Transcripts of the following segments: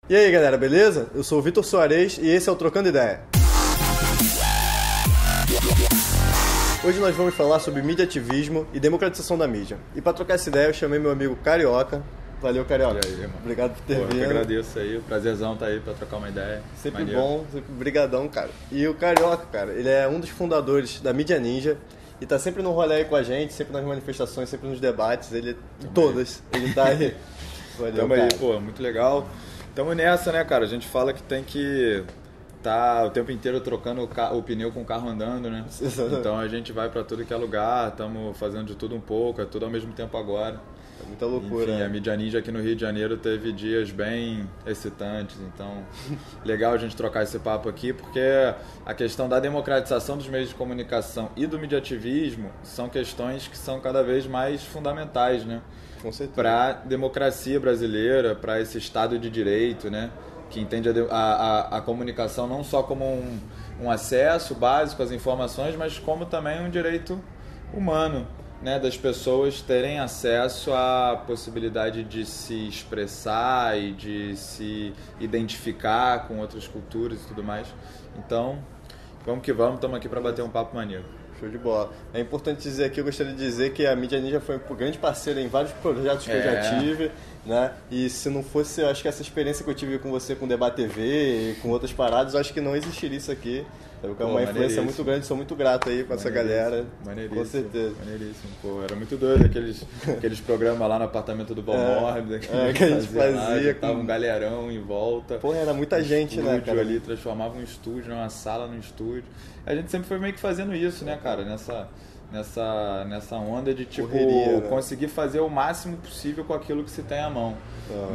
E aí galera, beleza? Eu sou o Vitor Soares e esse é o Trocando Ideia. Hoje nós vamos falar sobre mediativismo e democratização da mídia. E para trocar essa ideia eu chamei meu amigo Carioca. Valeu, Carioca. E aí, irmão? Obrigado por ter vindo. Eu que agradeço aí, prazerzão estar aí para trocar uma ideia. Sempre maneiro. bom, sempre brigadão, cara. E o Carioca, cara, ele é um dos fundadores da Mídia Ninja e tá sempre no rolê aí com a gente, sempre nas manifestações, sempre nos debates, ele em todas, ele tá aí. Valeu, Tamo cara. aí, pô, muito legal. Tamo nessa, né, cara? A gente fala que tem que tá o tempo inteiro trocando o pneu com o carro andando, né? Então a gente vai pra tudo que é lugar, estamos fazendo de tudo um pouco, é tudo ao mesmo tempo agora. É muita loucura. Enfim, né? a Mídia Ninja aqui no Rio de Janeiro teve dias bem excitantes, então legal a gente trocar esse papo aqui, porque a questão da democratização dos meios de comunicação e do mediativismo são questões que são cada vez mais fundamentais, né? Com certeza. Para a democracia brasileira, para esse Estado de Direito, né? Que entende a comunicação não só como um acesso básico às informações, mas como também um direito humano, né? Das pessoas terem acesso à possibilidade de se expressar e de se identificar com outras culturas e tudo mais. Então, vamos que vamos, estamos aqui para bater um papo maneiro. Show de bola. É importante dizer aqui, eu gostaria de dizer que a Mídia Ninja foi um grande parceiro em vários projetos que eu já tive, né? E se não fosse, eu acho que essa experiência que eu tive com você com o Debate TV e com outras paradas, eu acho que não existiria isso aqui. É uma influência muito grande, sou muito grato aí com essa galera. Maneiríssimo, com certeza. Maneiríssimo. Pô, era muito doido aqueles programas lá no apartamento do Balmorra, que a gente fazia. Tava um galerão em volta. Pô, era muita gente, né, cara? Ali, transformava um estúdio, uma sala no estúdio. A gente sempre foi meio que fazendo isso, né, cara? Nessa onda de, tipo, correria, né? conseguir fazer o máximo possível com aquilo que se tem à mão,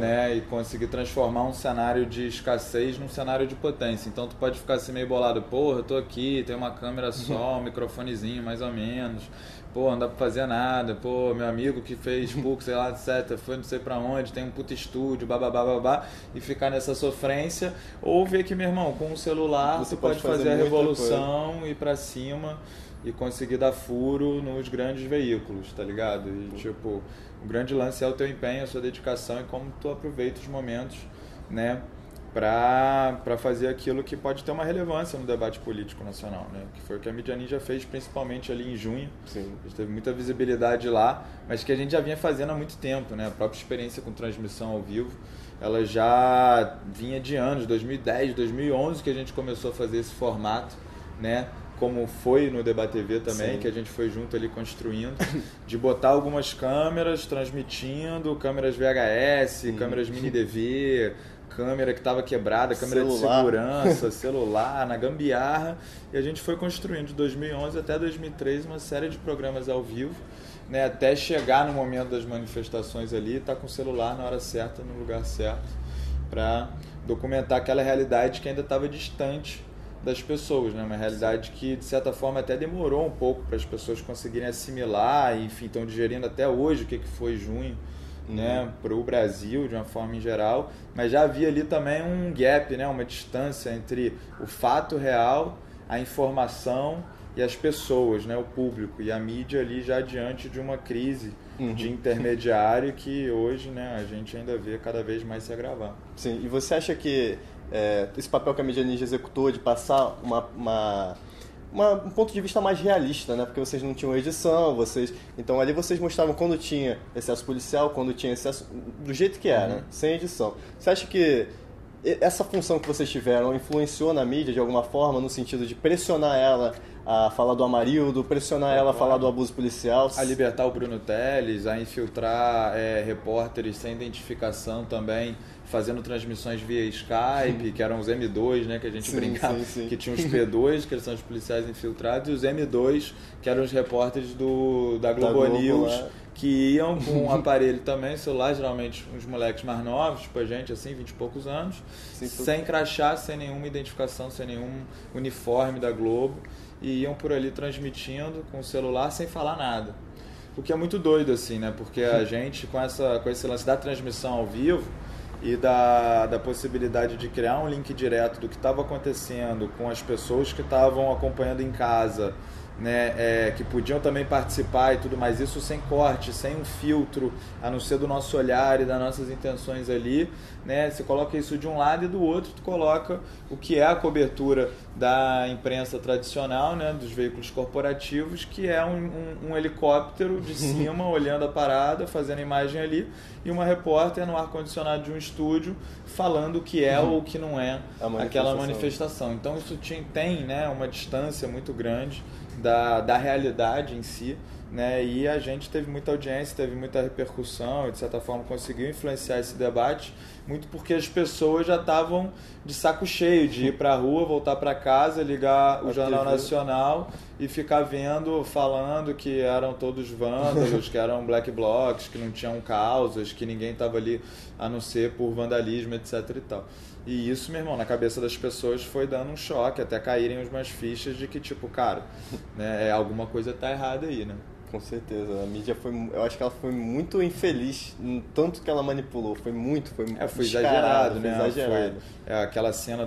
né? E conseguir transformar um cenário de escassez num cenário de potência. Então tu pode ficar assim meio bolado, porra, eu tô aqui, tem uma câmera só, um microfonezinho mais ou menos, pô, não dá pra fazer nada, pô, meu amigo que fez PUC, sei lá, etc, foi não sei pra onde, tem um puta estúdio, babá, e ficar nessa sofrência, ou ver que, meu irmão, com o celular você pode fazer a revolução, ir pra cima e conseguir dar furo nos grandes veículos, tá ligado? E tipo, o grande lance é o teu empenho, a sua dedicação e como tu aproveita os momentos, né, pra fazer aquilo que pode ter uma relevância no debate político nacional, né? Que foi o que a Mídia Ninja fez principalmente ali em junho. Sim. A gente teve muita visibilidade lá, mas que a gente já vinha fazendo há muito tempo, né? A própria experiência com transmissão ao vivo, ela já vinha de anos, 2010, 2011 que a gente começou a fazer esse formato, né? Como foi no Debate TV também, que a gente foi junto ali construindo, de botar algumas câmeras transmitindo, câmeras VHS, câmeras mini DV, câmera que estava quebrada, câmera de segurança, celular, na gambiarra, e a gente foi construindo de 2011 até 2013 uma série de programas ao vivo, né, até chegar no momento das manifestações ali, estar com o celular na hora certa, no lugar certo, para documentar aquela realidade que ainda estava distante das pessoas, né? Uma realidade que de certa forma até demorou um pouco para as pessoas conseguirem assimilar, e, enfim, estão digerindo até hoje o que foi junho, né, para o Brasil de uma forma em geral, mas já havia ali também um gap, né, uma distância entre o fato real, a informação e as pessoas, né, o público, e a mídia ali já diante de uma crise de intermediário que hoje, né, a gente ainda vê cada vez mais se agravar. Sim, e você acha que esse papel que a Mídia Ninja executou de passar um ponto de vista mais realista, né? Porque vocês não tinham edição, então ali vocês mostravam quando tinha excesso policial, quando tinha excesso do jeito que era, né? Sem edição. Você acha que essa função que vocês tiveram influenciou na mídia de alguma forma, no sentido de pressionar ela a falar do Amarildo, pressionar ela a falar do abuso policial? A libertar o Bruno Teles, a infiltrar repórteres sem identificação também, fazendo transmissões via Skype, que eram os M2, né, que a gente brincava, que tinham os P2, que são os policiais infiltrados, e os M2, que eram os repórteres da Globo News, lá, que iam com um aparelho também, celular, geralmente uns moleques mais novos, tipo a gente, assim, 20 e poucos anos, sem crachá, sem nenhuma identificação, sem nenhum uniforme da Globo, e iam por ali transmitindo com o celular sem falar nada. O que é muito doido, assim, né, porque a gente, com esse lance da transmissão ao vivo, e da possibilidade de criar um link direto do que estava acontecendo com as pessoas que estavam acompanhando em casa, né, que podiam também participar e tudo mais, isso sem corte, sem um filtro, a não ser do nosso olhar e das nossas intenções ali, né, você coloca isso de um lado e do outro tu coloca o que é a cobertura da imprensa tradicional, né, dos veículos corporativos, que é um helicóptero de cima olhando a parada, fazendo imagem ali, e uma repórter no ar-condicionado de um estúdio falando o que é ou o que não é aquela manifestação. Então isso tem, né, uma distância muito grande da realidade em si, né? E a gente teve muita audiência, teve muita repercussão, e de certa forma conseguiu influenciar esse debate, muito porque as pessoas já estavam de saco cheio de ir para a rua, voltar para casa, ligar o Jornal Nacional e ficar vendo, falando que eram todos vândalos, que eram black blocs, que não tinham causas, que ninguém estava ali a não ser por vandalismo, etc e tal. E isso, meu irmão, na cabeça das pessoas foi dando um choque, até caírem umas fichas de que, tipo, cara, né, alguma coisa tá errada aí, né? Com certeza. A mídia eu acho que ela foi muito infeliz, tanto que ela manipulou. Foi exagerado, né? Foi exagerado. Aquela cena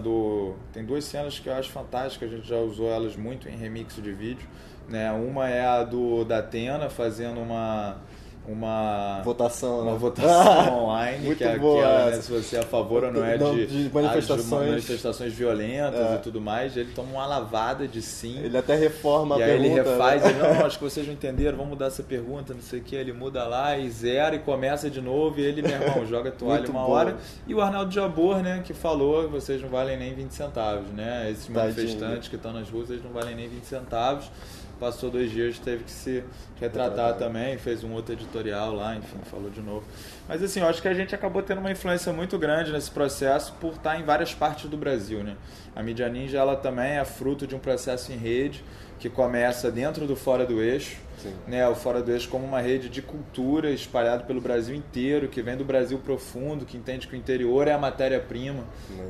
tem duas cenas que eu acho fantásticas, a gente já usou elas muito em remix de vídeo, né? Uma é a da Atena fazendo uma votação online, muito que é boa, aquela, né, se você é a favor ou não é de manifestações violentas e tudo mais, ele toma uma lavada de sim. Ele até reforma a pergunta. E aí ele refaz, né? Não, acho que vocês não entenderam, vamos mudar essa pergunta, não sei o que, ele muda lá e zera e começa de novo, e ele, meu irmão, joga a toalha uma hora. E o Arnaldo Jabor, né, que falou que vocês não valem nem 20 centavos, né? Esses manifestantes que estão nas ruas, eles não valem nem 20 centavos. Passou 2 dias, teve que se retratar também, fez um outro editorial lá, enfim, falou de novo. Mas assim, eu acho que a gente acabou tendo uma influência muito grande nesse processo por estar em várias partes do Brasil, né? A Mídia Ninja, ela também é fruto de um processo em rede que começa dentro do Fora do Eixo, né? O Fora do Eixo como uma rede de cultura espalhada pelo Brasil inteiro, que vem do Brasil profundo, que entende que o interior é a matéria-prima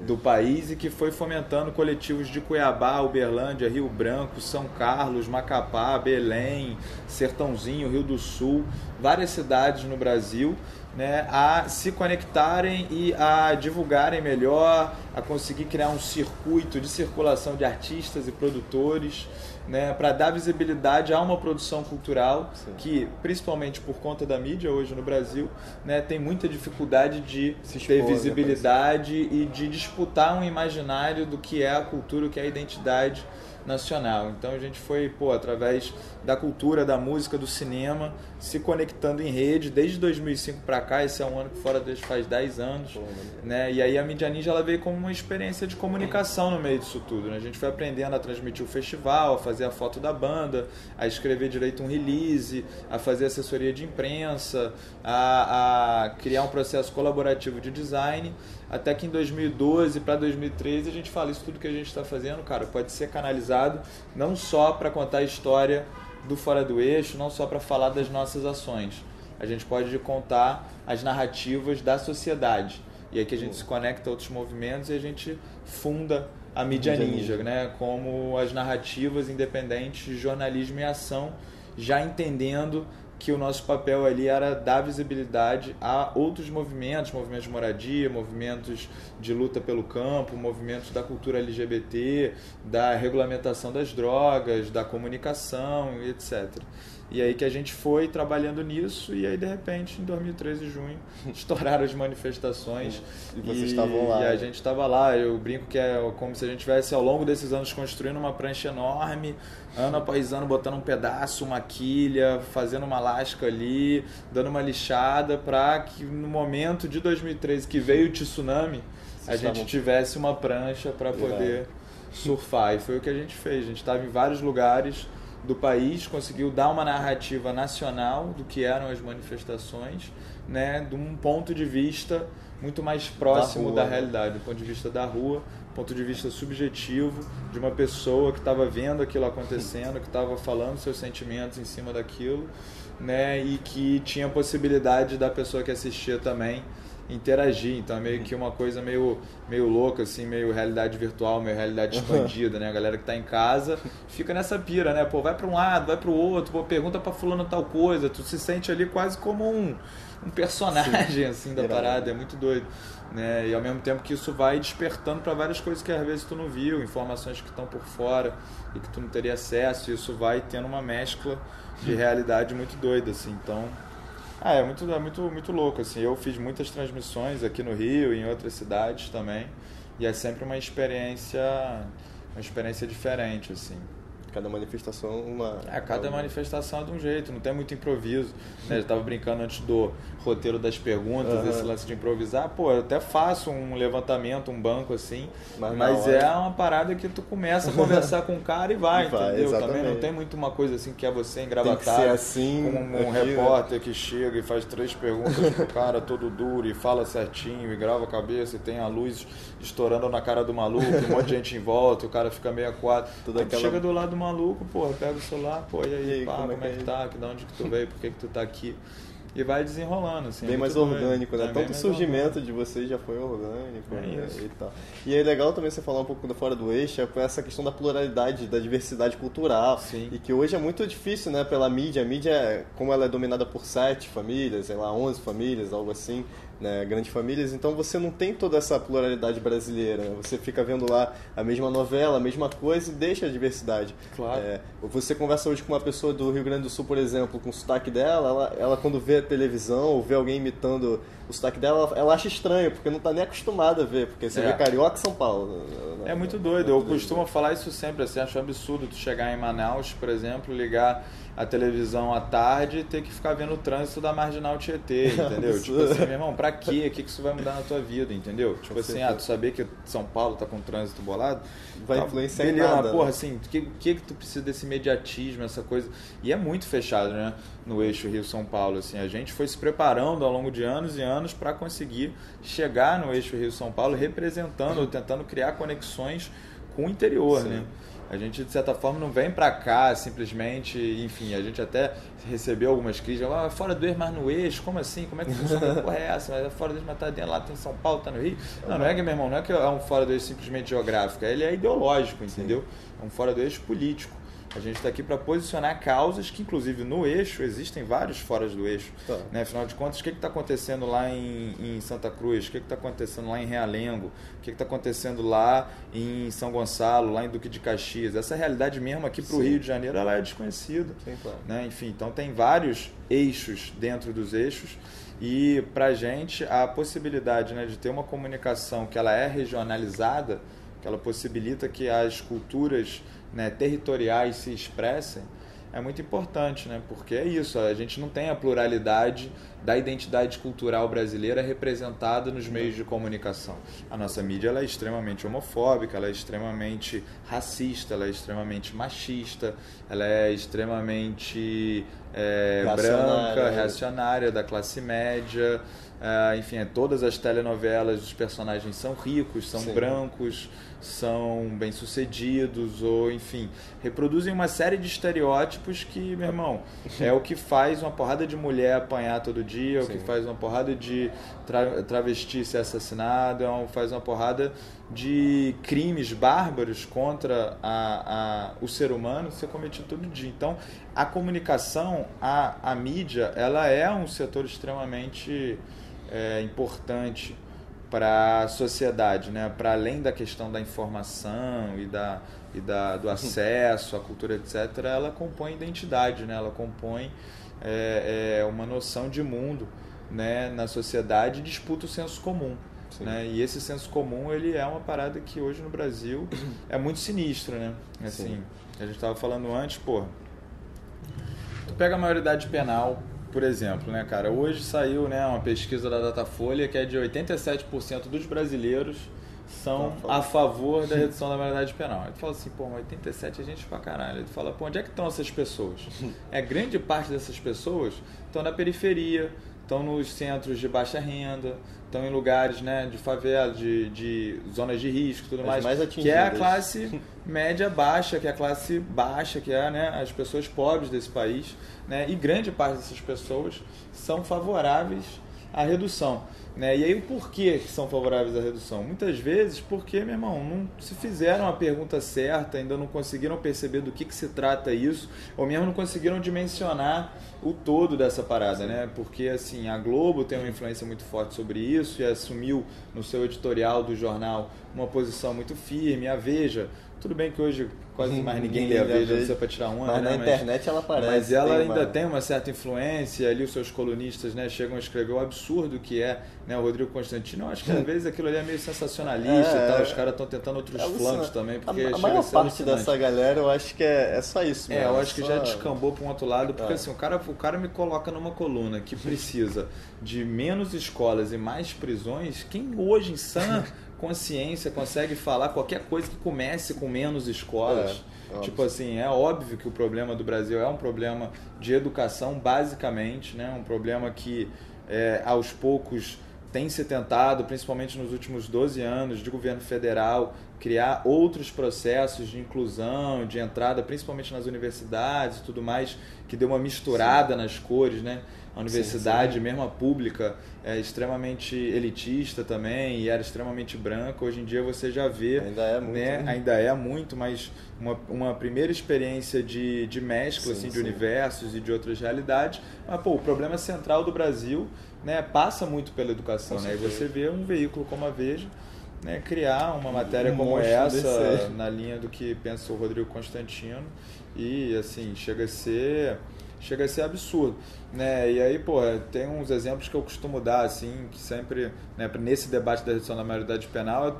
do país e que foi fomentando coletivos de Cuiabá, Uberlândia, Rio Branco, São Carlos, Macapá, Belém, Sertãozinho, Rio do Sul, várias cidades no Brasil, né, a se conectarem e a divulgarem melhor, a conseguir criar um circuito de circulação de artistas e produtores, né, para dar visibilidade a uma produção cultural que, principalmente por conta da mídia hoje no Brasil, né, tem muita dificuldade de ter visibilidade e de disputar um imaginário do que é a cultura, o que é a identidade nacional. Então a gente foi, através da cultura, da música, do cinema, se conectando em rede desde 2005 para cá. Esse é um ano que Fora do Eixo faz 10 anos, né? E aí a Mídia Ninja, ela veio como uma experiência de comunicação no meio disso tudo, né? A gente foi aprendendo a transmitir o festival, a fazer a foto da banda, a escrever direito um release, a fazer assessoria de imprensa, a criar um processo colaborativo de design, até que em 2012 para 2013 a gente fala, isso tudo que a gente está fazendo, cara, pode ser canalizado não só para contar a história do Fora do Eixo, não só para falar das nossas ações, a gente pode contar as narrativas da sociedade, e aí que a gente se conecta a outros movimentos e a gente funda a Mídia Ninja, né, como as narrativas independentes de jornalismo e ação, já entendendo que o nosso papel ali era dar visibilidade a outros movimentos de moradia, movimentos de luta pelo campo, movimentos da cultura LGBT, da regulamentação das drogas, da comunicação, etc. E aí que a gente foi trabalhando nisso, e aí de repente, em 2013, junho, estouraram as manifestações. E vocês estavam lá. E a gente estava lá, eu brinco que é como se a gente tivesse ao longo desses anos construindo uma prancha enorme, ano após ano botando um pedaço, uma quilha, fazendo uma lasca ali, dando uma lixada, para que no momento de 2013 que veio o tsunami, a gente tivesse uma prancha para poder surfar. E foi o que a gente fez, a gente estava em vários lugares do país, conseguiu dar uma narrativa nacional do que eram as manifestações, né, de um ponto de vista muito mais próximo da realidade, do ponto de vista da rua, ponto de vista subjetivo de uma pessoa que estava vendo aquilo acontecendo, que estava falando seus sentimentos em cima daquilo, né, e que tinha a possibilidade da pessoa que assistia também interagir. Então é meio que uma coisa meio louca, assim, meio realidade virtual, meio realidade expandida, né? A galera que tá em casa fica nessa pira, né? Pô, vai para um lado, vai para o outro, pô, pergunta para fulano tal coisa, tu se sente ali quase como um personagem, assim, da parada, é muito doido. Né? E ao mesmo tempo que isso vai despertando para várias coisas que às vezes tu não viu, informações que estão por fora e que tu não teria acesso, e isso vai tendo uma mescla de realidade muito doida, assim. Então, é muito louco, assim. Eu fiz muitas transmissões aqui no Rio e em outras cidades também, e é sempre uma experiência diferente, assim. Cada manifestação cada manifestação é de um jeito, não tem muito improviso, né? Eu estava brincando antes do roteiro das perguntas, esse lance de improvisar, pô, eu até faço um levantamento, um banco assim, mas é uma parada que tu começa a conversar com o cara e vai, entendeu? Exatamente. Também não tem muito uma coisa assim que é você engravatado, tem que ser assim, como um repórter que chega e faz 3 perguntas pro cara todo duro e fala certinho e grava a cabeça e tem a luz estourando na cara do maluco, um monte de gente em volta, o cara fica meio aquado, chega do lado do maluco, porra, pega o celular, pô, e aí, pá, como é que tá? De onde que tu veio? Por que tu tá aqui? E vai desenrolando, assim. Bem mais orgânico, né? Tanto o surgimento de vocês já foi orgânico, né? E tal. E é legal também você falar um pouco do Fora do Eixo, é essa questão da pluralidade, da diversidade cultural. Sim. E que hoje é muito difícil, né? Pela mídia. A mídia, como ela é dominada por 7 famílias, sei lá, 11 famílias, algo assim, né, grandes famílias, então você não tem toda essa pluralidade brasileira, né? Você fica vendo lá a mesma novela, a mesma coisa e deixa a diversidade. Claro. Você conversa hoje com uma pessoa do Rio Grande do Sul, por exemplo, com o sotaque dela, ela quando vê a televisão ou vê alguém imitando o sotaque dela, ela acha estranho, porque não está nem acostumada a ver, porque você vê Carioca e São Paulo. É muito doido, eu costumo falar isso sempre, assim, acho absurdo tu chegar em Manaus, por exemplo, ligar a televisão à tarde e ter que ficar vendo o trânsito da Marginal Tietê, entendeu? Tipo assim, meu irmão, pra quê? O que isso vai mudar na tua vida, entendeu? Tipo assim, tu saber que São Paulo tá com o trânsito bolado, vai influenciar em nada. Mas, porra, assim, o que tu precisa desse imediatismo, essa coisa? E é muito fechado, né? No eixo Rio-São Paulo, assim, a gente foi se preparando ao longo de anos e anos para conseguir chegar no eixo Rio-São Paulo representando ou tentando criar conexões com o interior, né? A gente, de certa forma, não vem pra cá simplesmente, enfim, a gente até recebeu algumas críticas, fora do eixo, mas no eixo, como assim? Como é que funciona? Porra, é essa? Mas é fora do eixo, mas tá dentro, lá tem São Paulo, tá no Rio? Não é que, meu irmão, não é que é um fora do eixo simplesmente geográfico, ele é ideológico, entendeu? É um fora do eixo político. A gente está aqui para posicionar causas que, inclusive, no eixo, existem vários foras do eixo. Tá. Né? Afinal de contas, o que está acontecendo lá em Santa Cruz? O que está acontecendo lá em Realengo? O que está acontecendo lá em São Gonçalo, lá em Duque de Caxias? Essa realidade mesmo aqui para o Rio de Janeiro, ela é desconhecida. Sim, claro. Né? Enfim, então tem vários eixos dentro dos eixos. E para a gente, a possibilidade, né, de ter uma comunicação que ela é regionalizada, que ela possibilita que as culturas, né, territoriais se expressem, é muito importante, né? Porque é isso, a gente não tem a pluralidade da identidade cultural brasileira representada nos meios de comunicação. A nossa mídia ela é extremamente homofóbica, ela é extremamente racista, ela é extremamente machista, ela é extremamente branca, reacionária, da classe média. Enfim, todas as telenovelas, os personagens são ricos, são brancos, são bem-sucedidos, ou enfim, reproduzem uma série de estereótipos que, meu irmão, é o que faz uma porrada de mulher apanhar todo dia, é o que faz uma porrada de travesti ser assassinado, faz uma porrada de crimes bárbaros contra o ser humano ser cometido todo dia. Então, a comunicação, a mídia, ela é um setor extremamente importante para a sociedade, né? Para além da questão da informação e do acesso à cultura, etc., ela compõe identidade, né? Ela compõe uma noção de mundo, né? Na sociedade, e disputa o senso comum. Né? E esse senso comum, ele é uma parada que hoje no Brasil é muito sinistra, né? Assim, a gente estava falando antes, tu pega a maioridade penal, por exemplo, né, cara? Hoje saiu, né, uma pesquisa da Datafolha que é de 87% dos brasileiros são a favor da redução da maioridade penal. Aí tu fala assim, 87 é gente pra caralho. Aí tu fala, onde é que estão essas pessoas? Grande parte dessas pessoas estão na periferia, estão nos centros de baixa renda, estão em lugares, né, de favela, de zonas de risco e tudo mais que é a classe média baixa, que é a classe baixa, que é, né, as pessoas pobres desse país, né, e grande parte dessas pessoas são favoráveis à redução. Né? E aí, por que são favoráveis à redução? Muitas vezes porque, meu irmão, não se fizeram a pergunta certa, ainda não conseguiram perceber do que se trata isso, ou mesmo não conseguiram dimensionar o todo dessa parada, né? Porque, assim, a Globo tem uma influência muito forte sobre isso e assumiu no seu editorial do jornal uma posição muito firme. A Veja, tudo bem que hoje quase mais ninguém lê a Veja, não sei para tirar onda, mas né? na internet ela aparece. Mas ela ainda tem uma certa influência, ali os seus colunistas, né, chegam a escrever o absurdo que é, né, o Rodrigo Constantino. Eu acho que às vezes aquilo ali é meio sensacionalista e tal, os caras estão tentando outros flancos também, porque a maior parte dessa galera eu acho que é só isso mesmo. Eu acho que já descambou para um outro lado, porque assim, o cara me coloca numa coluna que precisa de menos escolas e mais prisões. Quem hoje em sã consciência consegue falar qualquer coisa que comece com menos escolas? Tipo assim, é óbvio que o problema do Brasil é um problema de educação, basicamente, né? Um problema que aos poucos tem se tentado, principalmente nos últimos 12 anos, de governo federal, criar outros processos de inclusão, de entrada, principalmente nas universidades e tudo mais, que deu uma misturada nas cores, né? A universidade, mesmo a pública, é extremamente elitista também e era extremamente branca. Hoje em dia você já vê, ainda é muito, né? Ainda é muito, mas uma primeira experiência de mescla assim, de universos e de outras realidades. Mas pô, o problema central do Brasil, né, passa muito pela educação, né? E você vê um veículo como a Veja, né, criar uma matéria como essa na linha do que pensa o Rodrigo Constantino e assim chega a ser absurdo, né? E aí, pô, tem uns exemplos que eu costumo dar, assim, que sempre, né, nesse debate da redução da maioridade penal,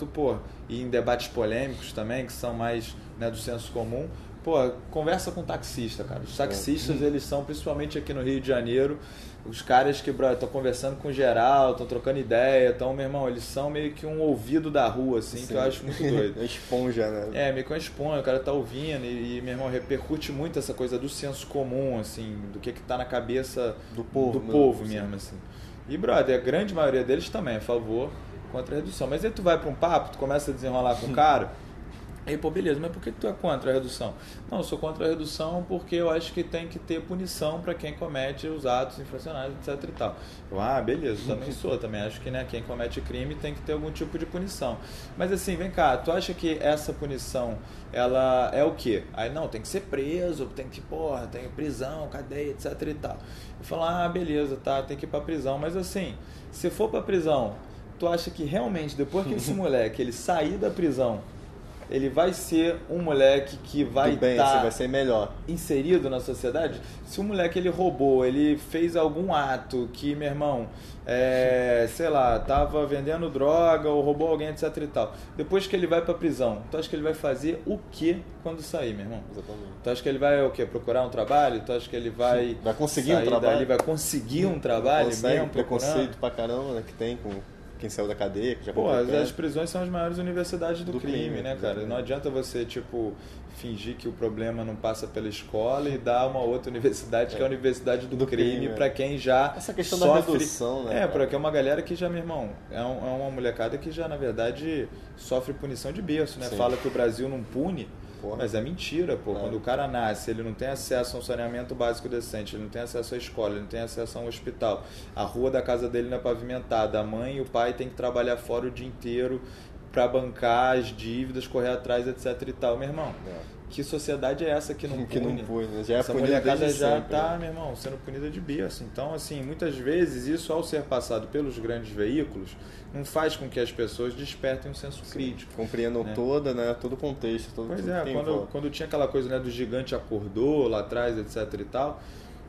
e em debates polêmicos também, que são mais, né, do senso comum, pô, conversa com taxista, cara. Os taxistas, eles são, principalmente aqui no Rio de Janeiro, os caras que estão conversando com geral, estão trocando ideia, meu irmão, eles são meio que um ouvido da rua, assim, que eu acho muito doido. Esponja, né? Meio que uma esponja, o cara tá ouvindo e, meu irmão, repercute muito essa coisa do senso comum, assim, do que tá na cabeça do povo mesmo, assim. E, brother, a grande maioria deles também é a favor, contra a redução. Mas aí tu vai pra um papo, tu começa a desenrolar com o cara... Aí, pô, beleza, mas por que tu é contra a redução? Não, eu sou contra a redução porque eu acho que tem que ter punição para quem comete os atos infracionais, etc e tal. Eu, beleza, também sou, também acho que, né, quem comete crime tem que ter algum tipo de punição. Mas assim, vem cá, tu acha que essa punição, ela é o quê? Aí, não, tem que ser preso, tem que, tem prisão, cadeia, etc e tal. Eu falo, beleza, tá, tem que ir pra prisão. Mas assim, se for pra prisão, tu acha que realmente, depois que esse moleque, ele sair da prisão, ele vai ser um moleque que vai vai ser melhor inserido na sociedade? Se o moleque ele roubou, ele fez algum ato que, meu irmão, sei lá, tava vendendo droga ou roubou alguém, etc e tal. Depois que ele vai pra prisão, tu acha que ele vai fazer o que quando sair, meu irmão? Exatamente. Tu acha que ele vai o quê? Procurar um trabalho? Tu acha que ele vai conseguir um trabalho? Vai conseguir um trabalho mesmo? Preconceito pra caramba, né, que tem com quem saiu da cadeia, que já as prisões são as maiores universidades do crime, né, cara? Exatamente. Não adianta você, fingir que o problema não passa pela escola e dar uma outra universidade, que é a universidade do crime, para quem já essa questão sofre... da redução, né? Porque é uma galera que já, meu irmão, é uma molecada que já, na verdade, sofre punição de berço, né? Sim. Fala que o Brasil não pune, mas é mentira, pô. Quando o cara nasce, ele não tem acesso a um saneamento básico decente, ele não tem acesso à escola, ele não tem acesso a um hospital, a rua da casa dele não é pavimentada, a mãe e o pai têm que trabalhar fora o dia inteiro para bancar as dívidas, correr atrás, etc e tal, meu irmão. Que sociedade é essa que não pune? Já é essa molecada já tá, meu irmão, sendo punida de berço. Então, assim, muitas vezes isso, ao ser passado pelos grandes veículos, não faz com que as pessoas despertem um senso crítico. Compreendam todo o contexto. Quando tinha aquela coisa, né, do gigante acordou lá atrás, etc e tal,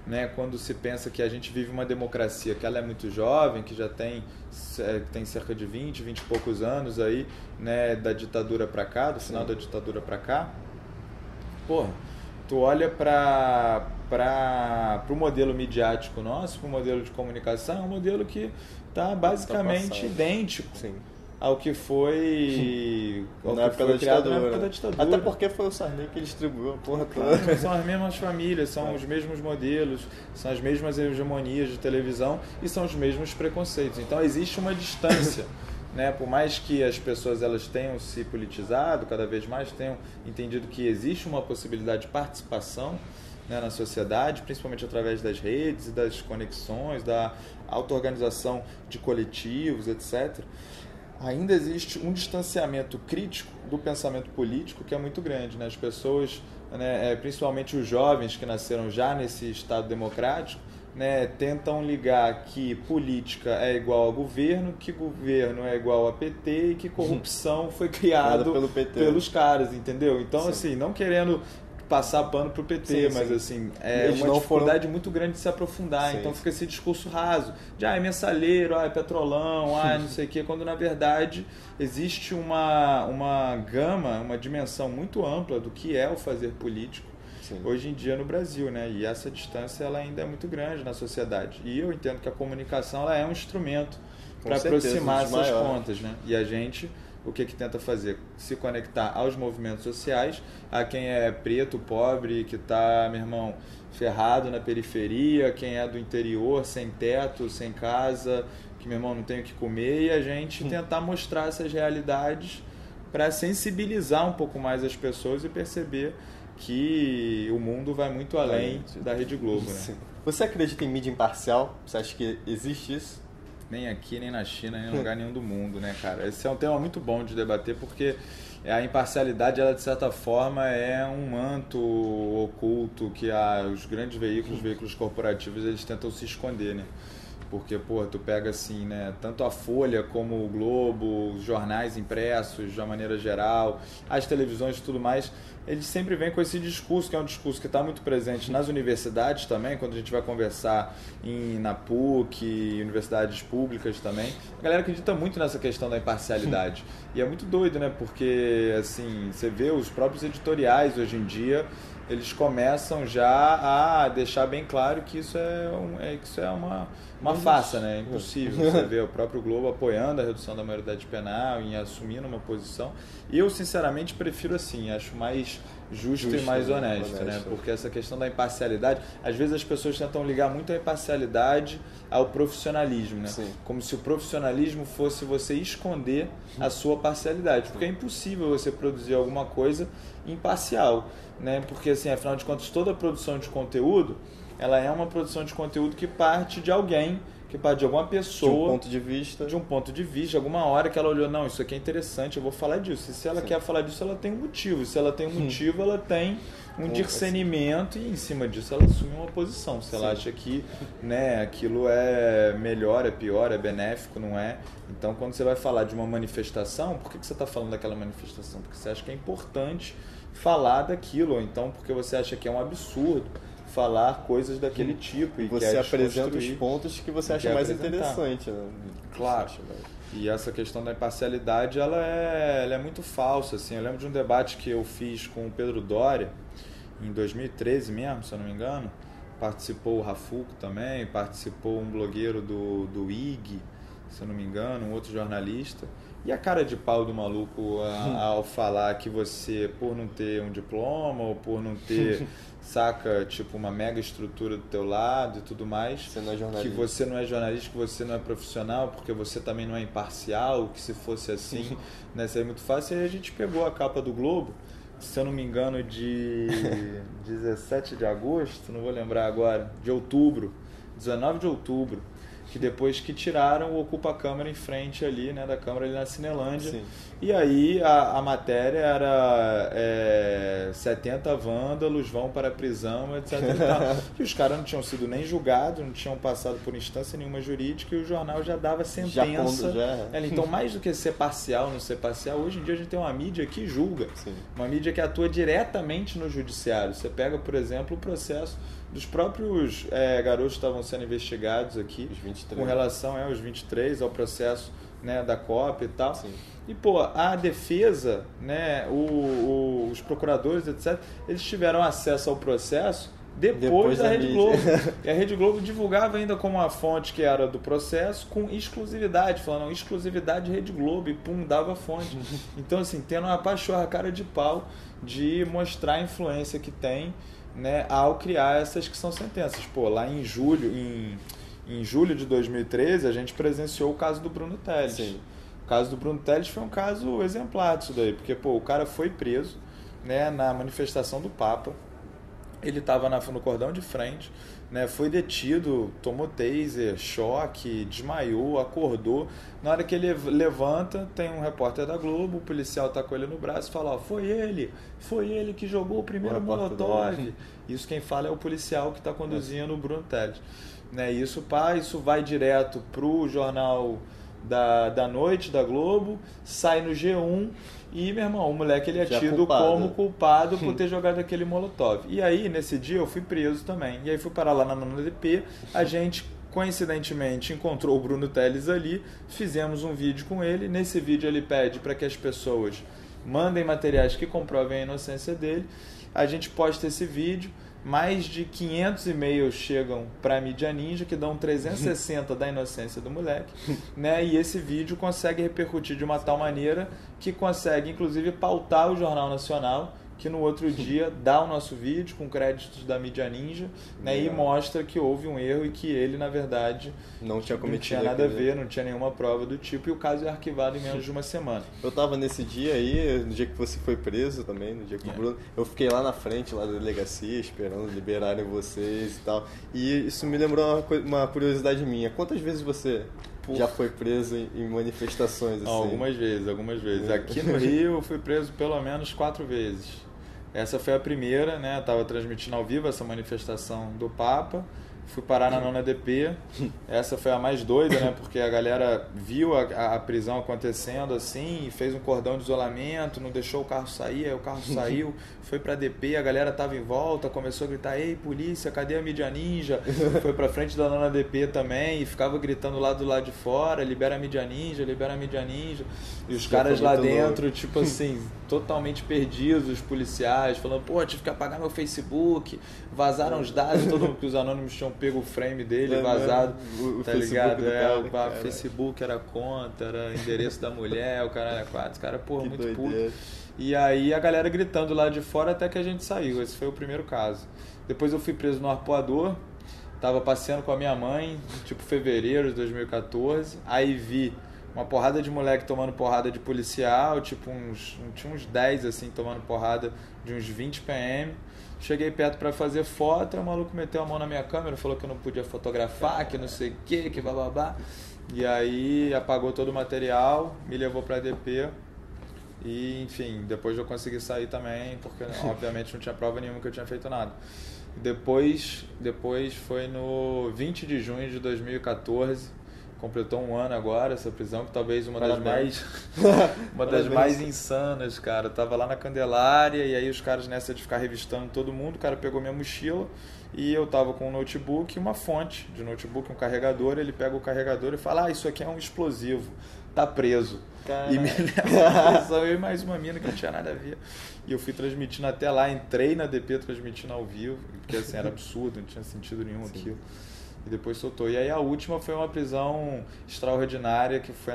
né, quando se pensa que a gente vive uma democracia que ela é muito jovem, que já tem cerca de 20 e poucos anos aí, né, da ditadura para cá, do final da ditadura para cá, tu olha para o modelo midiático nosso, para o modelo de comunicação, é um modelo que está basicamente idêntico ao que foi na época da ditadura. Até porque foi o Sarney que distribuiu a porra toda. São as mesmas famílias, são os mesmos modelos, são as mesmas hegemonias de televisão e são os mesmos preconceitos. Então existe uma distância. Né? Por mais que as pessoas elas tenham se politizado, cada vez mais tenham entendido que existe uma possibilidade de participação, né, na sociedade, principalmente através das redes e das conexões, da auto-organização de coletivos, etc., ainda existe um distanciamento crítico do pensamento político que é muito grande, né? As pessoas, né, principalmente os jovens que nasceram já nesse Estado democrático, né, tentam ligar que política é igual a governo, que governo é igual a PT e que corrupção foi criado pelos caras, entendeu? Então, sim, assim, não querendo passar pano pro PT, sim, mas sim, assim, é uma dificuldade muito grande de se aprofundar, sim, então fica esse discurso raso, de é mensaleiro, é petrolão, não sei o quê, quando na verdade existe uma gama, uma dimensão muito ampla do que é o fazer político, sim, hoje em dia no Brasil, né? E essa distância ela ainda é muito grande na sociedade. E eu entendo que a comunicação ela é um instrumento para aproximar essas pontas, né? E a gente, o que tenta fazer? Se conectar aos movimentos sociais, a quem é preto, pobre, que está, meu irmão, ferrado na periferia, quem é do interior, sem teto, sem casa, que, meu irmão, não tem o que comer, e a gente tentar mostrar essas realidades para sensibilizar um pouco mais as pessoas e perceber que o mundo vai muito além da Rede Globo, né? Sim. Você acredita em mídia imparcial? Você acha que existe isso? Nem aqui, nem na China, nem em lugar nenhum do mundo, né, cara? Esse é um tema muito bom de debater, porque a imparcialidade, ela de certa forma é um manto oculto que os grandes veículos, veículos corporativos, eles tentam se esconder, né? Porque, pô, tu pega assim, né, tanto a Folha como o Globo, os jornais impressos de uma maneira geral, as televisões e tudo mais, eles sempre vêm com esse discurso, que é um discurso que está muito presente nas universidades também, quando a gente vai conversar na PUC, universidades públicas também. A galera acredita muito nessa questão da imparcialidade. E é muito doido, né, porque, assim, você vê os próprios editoriais hoje em dia, eles começam já a deixar bem claro que isso é uma farsa, né? É impossível. Você vê o próprio Globo apoiando a redução da maioridade penal e assumindo uma posição. E eu, sinceramente, prefiro assim, acho mais justo e mais honesto, né? Porque essa questão da imparcialidade, às vezes as pessoas tentam ligar muito a imparcialidade ao profissionalismo, né? Sim. Como se o profissionalismo fosse você esconder a sua parcialidade, porque é impossível você produzir alguma coisa imparcial, né? Porque, assim, afinal de contas, toda produção de conteúdo, ela é uma produção de conteúdo que parte de alguém, que parte de alguma pessoa, de um ponto de vista, alguma hora que ela olhou, não, isso aqui é interessante, eu vou falar disso. E se ela quer falar disso, ela tem um motivo. Se ela tem um motivo, ela tem um discernimento e em cima disso ela assume uma posição. Se ela acha que, né, aquilo é melhor, é pior, é benéfico, não é. Então, quando você vai falar de uma manifestação, por que você está falando daquela manifestação? Porque você acha que é importante falar daquilo, ou então porque você acha que é um absurdo falar coisas daquele tipo. E você apresenta os pontos que você acha mais interessante, né? Claro. E essa questão da imparcialidade, ela é muito falsa, assim. Eu lembro de um debate que eu fiz com o Pedro Doria, em 2013 mesmo, se eu não me engano. Participou o Rafuco também, participou um blogueiro do IG, se eu não me engano, um outro jornalista. E a cara de pau do maluco ao falar que você, por não ter um diploma ou por não ter, saca, tipo, uma mega estrutura do teu lado e tudo mais, você não é jornalista. Que você não é jornalista, que você não é profissional, porque você também não é imparcial, que se fosse assim, né, seria muito fácil. E aí a gente pegou a capa do Globo, se eu não me engano, de 17 de agosto, não vou lembrar agora, de outubro, 19 de outubro, que depois que tiraram o Ocupa Câmara em frente ali, né, da Câmara ali na Cinelândia. Sim. E aí a matéria era 70 vândalos vão para a prisão, etc. E os caras não tinham sido nem julgados, não tinham passado por instância nenhuma jurídica e o jornal já dava sentença. Então, mais do que ser parcial, não ser parcial, hoje em dia a gente tem uma mídia que julga. Sim. Uma mídia que atua diretamente no judiciário. Você pega, por exemplo, o processo dos próprios garotos que estavam sendo investigados aqui, os 23. Com relação aos 23, ao processo, né, da COP e tal. Sim. E, pô, a defesa, né, os procuradores, etc., eles tiveram acesso ao processo depois da Rede Globo. E a Rede Globo divulgava ainda como uma fonte que era do processo com exclusividade, falando exclusividade Rede Globo, e pum, dava a fonte. Então, assim, tendo uma pachorra cara de pau de mostrar a influência que tem, né, ao criar essas que são sentenças. Pô, lá em julho de 2013, a gente presenciou o caso do Bruno Teles. Sim. O caso do Bruno Teles foi um caso exemplar disso daí, porque, pô, o cara foi preso, né, na manifestação do Papa. Ele estava no cordão de frente, né? Foi detido, tomou taser, choque, desmaiou, acordou. Na hora que ele levanta, tem um repórter da Globo, o policial tá com ele no braço e fala: ó, foi ele que jogou o primeiro molotov. Isso quem fala é o policial que está conduzindo o Bruno Teles. Né? Isso vai direto pro jornal da noite da Globo, sai no G1 e, meu irmão, o moleque ele é tido como culpado por ter jogado aquele molotov. E aí, nesse dia, eu fui preso também. E aí fui parar lá na 9ª DP, a gente coincidentemente encontrou o Bruno Teles ali, fizemos um vídeo com ele. Nesse vídeo ele pede para que as pessoas mandem materiais que comprovem a inocência dele. A gente posta esse vídeo, mais de 500 e-mails chegam para a mídia ninja, que dão 360 da inocência do moleque, né? E esse vídeo consegue repercutir de uma tal maneira que consegue, inclusive, pautar o Jornal Nacional, que no outro dia dá o nosso vídeo com créditos da mídia ninja, né? E mostra que houve um erro e que ele, na verdade, não tinha nada a ver, não tinha nenhuma prova do tipo, e o caso é arquivado em menos de uma semana. Eu tava nesse dia aí, no dia que você foi preso também, no dia que o Bruno... Eu fiquei lá na frente, lá da delegacia, esperando liberarem vocês e tal. E isso me lembrou uma curiosidade minha. Quantas vezes você já foi preso em manifestações assim? Algumas vezes. Aqui no Rio eu fui preso pelo menos 4 vezes. Essa foi a primeira, né? Eu estava transmitindo ao vivo essa manifestação do Papa. Fui parar na 9ª DP. Essa foi a mais doida, né? Porque a galera viu a prisão acontecendo assim, fez um cordão de isolamento, não deixou o carro sair, aí o carro saiu, foi pra DP, a galera tava em volta, começou a gritar: ei, polícia, cadê a mídia ninja? Foi pra frente da 9ª DP também e ficava gritando lá do lado de fora: libera a mídia ninja, libera a mídia ninja. E os caras lá dentro, tipo assim, totalmente perdidos, os policiais, falando: pô, tive que apagar meu Facebook, vazaram os dados, todo mundo, que os anônimos tinham pego o frame dele, vazado, tá ligado? O Facebook era conta, era endereço da mulher, o cara era 4, cara, pô, muito puto. E aí a galera gritando lá de fora até que a gente saiu. Esse foi o primeiro caso. Depois eu fui preso no Arpoador, tava passeando com a minha mãe, tipo fevereiro de 2014, aí vi uma porrada de moleque tomando porrada de policial, tipo tinha uns 10 assim tomando porrada de uns 20 PM. Cheguei perto pra fazer foto, o maluco meteu a mão na minha câmera, falou que eu não podia fotografar, que não sei o que bababá. E aí apagou todo o material, me levou pra DP. E, enfim, depois eu consegui sair também, porque obviamente não tinha prova nenhuma que eu tinha feito nada. Depois foi no 20 de junho de 2014, completou um ano agora essa prisão, que talvez uma das mais insanas, cara. Eu tava lá na Candelária e aí os caras, nessa de ficar revistando todo mundo, o cara pegou minha mochila e eu tava com um notebook e uma fonte de notebook, um carregador. Ele pega o carregador e fala: isso aqui é um explosivo, tá preso. Caramba. E me leva à prisão, eu e mais uma mina que não tinha nada a ver. E eu fui transmitindo até lá, entrei na DP transmitindo ao vivo, porque assim, era absurdo, não tinha sentido nenhum aquilo. E depois soltou. E aí a última foi uma prisão extraordinária, que foi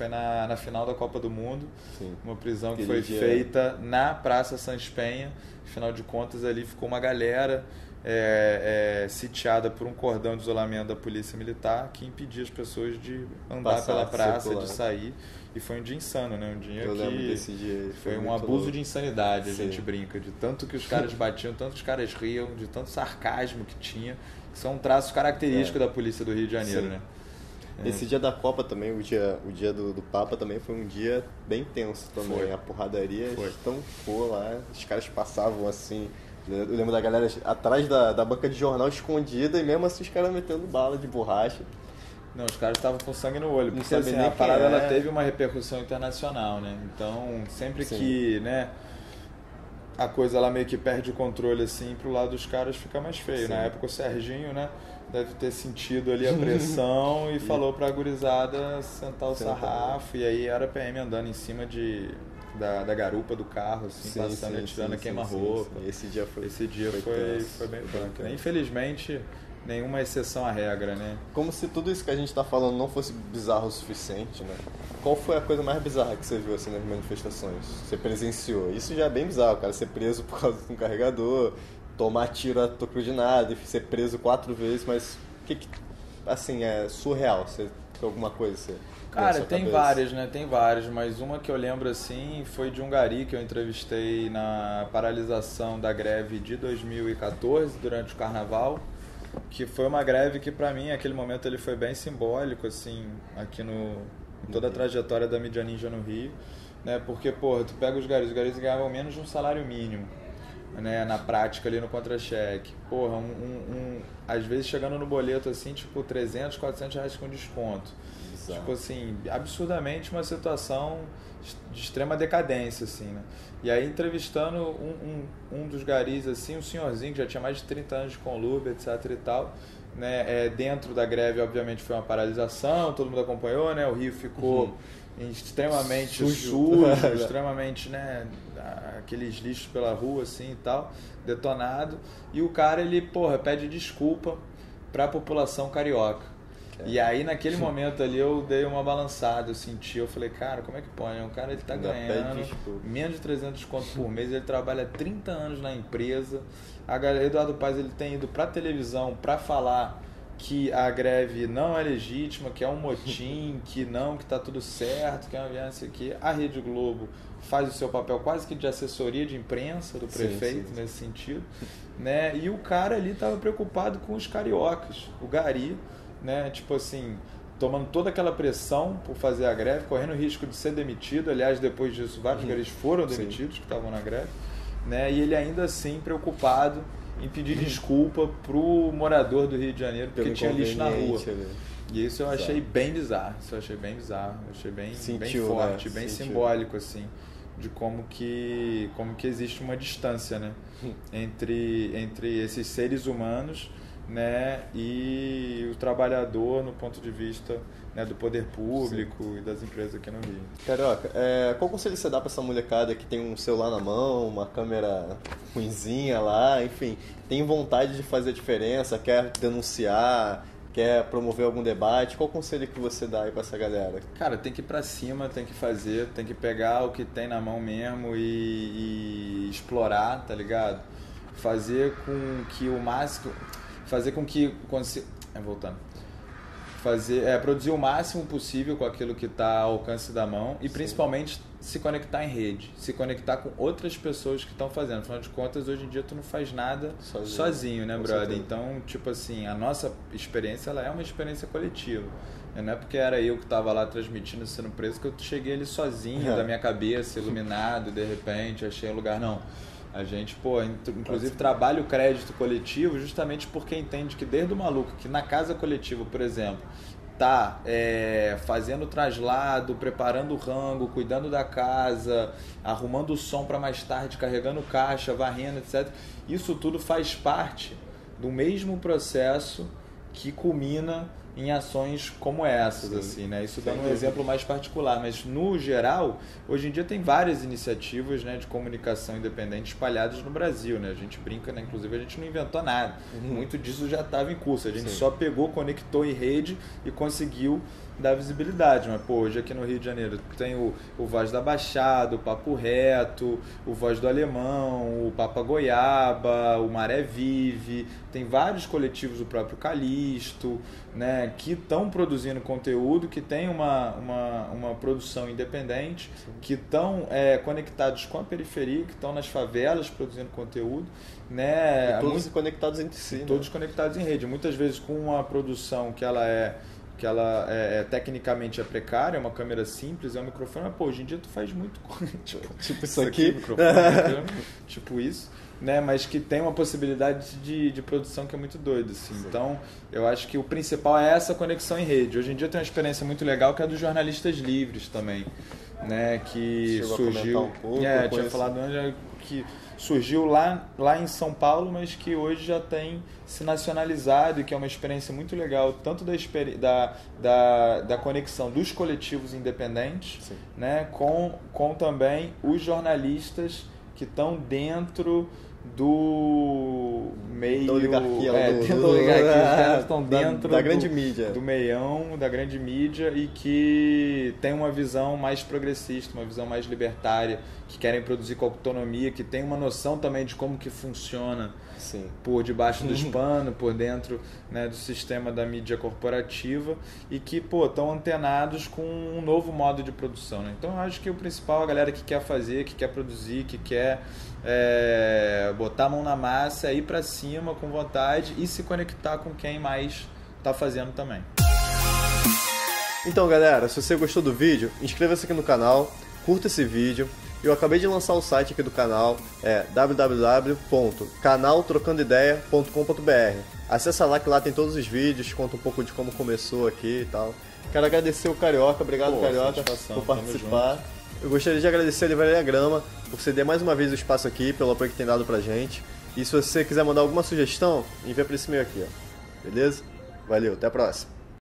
na final da Copa do Mundo. Sim. Uma prisão que foi feita na Praça Santos Penha. Afinal de contas, ali ficou uma galera sitiada por um cordão de isolamento da Polícia Militar que impedia as pessoas de andar pela praça, circular, de sair. E foi um dia insano, né? Um dia desse dia foi um abuso de insanidade, a gente brinca. De tanto que os caras batiam, tanto que os caras riam, de tanto sarcasmo que tinha. Que são um traço característico da Polícia do Rio de Janeiro, né? Esse dia da Copa também, o dia do Papa também foi um dia bem tenso também. Foi. A porradaria estampou lá, os caras passavam assim. Eu lembro da galera atrás da banca de jornal escondida e mesmo assim os caras metendo bala de borracha. Não, os caras estavam com sangue no olho, porque assim, a parada ela teve uma repercussão internacional, né? Então, sempre que, né, a coisa ela meio que perde o controle assim, pro lado dos caras fica mais feio. Na época o Serginho, né, deve ter sentido ali a pressão e falou pra gurizada sentar o sarrafo, e aí era PM andando em cima da garupa do carro, assim, passando e atirando a queima-roupa. Esse dia foi bem punk, né? Infelizmente, nenhuma exceção à regra, né? Como se tudo isso que a gente tá falando não fosse bizarro o suficiente, né? Qual foi a coisa mais bizarra que você viu assim nas manifestações? Você presenciou? Isso já é bem bizarro, cara. Ser preso por causa de um carregador, tomar tiro a troco de nada, ser preso 4 vezes, mas o que assim, é surreal? Você Tem alguma coisa você Cara, tem várias, né? Tem várias, mas uma que eu lembro assim foi de um gari que eu entrevistei na paralisação da greve de 2014, durante o carnaval, que foi uma greve que pra mim, naquele momento, ele foi bem simbólico, assim, aqui em toda a trajetória da mídia ninja no Rio, né? Porque, porra, tu pega os garis ganhavam menos de um salário mínimo, né? Na prática ali no contra-cheque. Porra, às vezes chegando no boleto assim, tipo 300, 400 reais com desconto. Exato. Tipo assim, absurdamente uma situação de extrema decadência, assim, né? E aí entrevistando um dos garis, assim, um senhorzinho que já tinha mais de 30 anos de conluve, etc e tal, né? Dentro da greve, obviamente, foi uma paralisação, todo mundo acompanhou, né? O Rio ficou extremamente sujo, extremamente, né? Aqueles lixos pela rua, assim, e tal, detonado. E o cara, ele, porra, pede desculpa pra população carioca. E aí, naquele momento ali, eu dei uma balançada, eu falei, cara, como é que pode? O cara, ele tá ganhando menos de 300 conto por mês, ele trabalha 30 anos na empresa. Eduardo Paes, ele tem ido pra televisão pra falar que a greve não é legítima, que é um motim, que tá tudo certo, que é uma violência aqui. A Rede Globo faz o seu papel quase que de assessoria de imprensa do prefeito, nesse sentido, né? E o cara ali tava preocupado com os cariocas, o gari, né? Tipo assim, tomando toda aquela pressão por fazer a greve, correndo o risco de ser demitido. Aliás, depois disso, vários garis foram demitidos que estavam na greve, né? E ele ainda assim preocupado em pedir desculpa pro morador do Rio de Janeiro porque tinha lixo na rua. E isso eu achei bem bizarro. Eu achei bem forte, bem simbólico, assim, de como que existe uma distância, né? entre esses seres humanos, né, e o trabalhador no ponto de vista, né, do poder público e das empresas aqui no Rio. Carioca, qual conselho você dá para essa molecada que tem um celular na mão, uma câmera ruinzinha lá, enfim, tem vontade de fazer a diferença, quer denunciar, quer promover algum debate? Qual conselho que você dá aí para essa galera? Cara, tem que ir para cima, tem que fazer, tem que pegar o que tem na mão mesmo e explorar, tá ligado? Fazer com que o máximo... produzir o máximo possível com aquilo que está ao alcance da mão e principalmente se conectar em rede, se conectar com outras pessoas que estão fazendo. Afinal de contas, hoje em dia tu não faz nada sozinho, né, brother? Certeza. Então, tipo assim, a nossa experiência, ela é uma experiência coletiva. Não é porque era eu que estava lá transmitindo, sendo preso, que eu cheguei ali sozinho, da minha cabeça, iluminado, de repente, achei um lugar, não. A gente, inclusive trabalha o crédito coletivo justamente porque entende que desde o maluco que na casa coletiva, por exemplo, tá fazendo o traslado, preparando o rango, cuidando da casa, arrumando o som para mais tarde, carregando caixa, varrendo, etc. Isso tudo faz parte do mesmo processo que culmina em ações como essas, assim, né? Isso dando um exemplo mais particular, mas no geral, hoje em dia tem várias iniciativas, né, de comunicação independente espalhadas no Brasil, né? A gente brinca, né? Inclusive a gente não inventou nada, muito disso já estava em curso, a gente só pegou, conectou em rede e conseguiu dar visibilidade, mas hoje aqui no Rio de Janeiro tem o Voz da Baixada, o Papo Reto, o Voz do Alemão, o Papa Goiaba, o Maré Vive, tem vários coletivos do próprio Calixto, né, que estão produzindo conteúdo, que tem uma produção independente, que estão conectados com a periferia, que estão nas favelas produzindo conteúdo, né, e todos conectados entre si, todos conectados em rede, muitas vezes com uma produção que ela tecnicamente precária, é uma câmera simples, é um microfone, mas hoje em dia tu faz muito tipo isso aqui, microfone, tipo isso, né? Mas que tem uma possibilidade de produção que é muito doida, assim. Então, eu acho que o principal é essa conexão em rede. Hoje em dia tem uma experiência muito legal que é dos jornalistas livres também, né? Que surgiu, tinha falado antes, que surgiu lá em São Paulo, mas que hoje já tem se nacionalizado e que é uma experiência muito legal, tanto da conexão dos coletivos independentes, né, com também os jornalistas que estão dentro do meio... Da oligarquia. Estão dentro da grande mídia. Do meião, da grande mídia e que tem uma visão mais progressista, uma visão mais libertária, que querem produzir com autonomia, que tem uma noção também de como que funciona Sim. por debaixo dos panos, por dentro, né, do sistema da mídia corporativa e que, estão antenados com um novo modo de produção, né? Então, eu acho que o principal, a galera que quer fazer, que quer produzir, que quer botar a mão na massa, é ir para cima com vontade e se conectar com quem mais está fazendo também. Então, galera, se você gostou do vídeo, inscreva-se aqui no canal, curta esse vídeo. Eu acabei de lançar o site aqui do canal, www.canaltrocandoideia.com.br. Acessa lá que lá tem todos os vídeos, conta um pouco de como começou aqui e tal. Quero agradecer o Carioca, obrigado Carioca por participar. Eu gostaria de agradecer a Livraria Grama por ceder mais uma vez o espaço aqui, pelo apoio que tem dado pra gente. E se você quiser mandar alguma sugestão, envia para esse e-mail aqui, ó. Beleza? Valeu, até a próxima.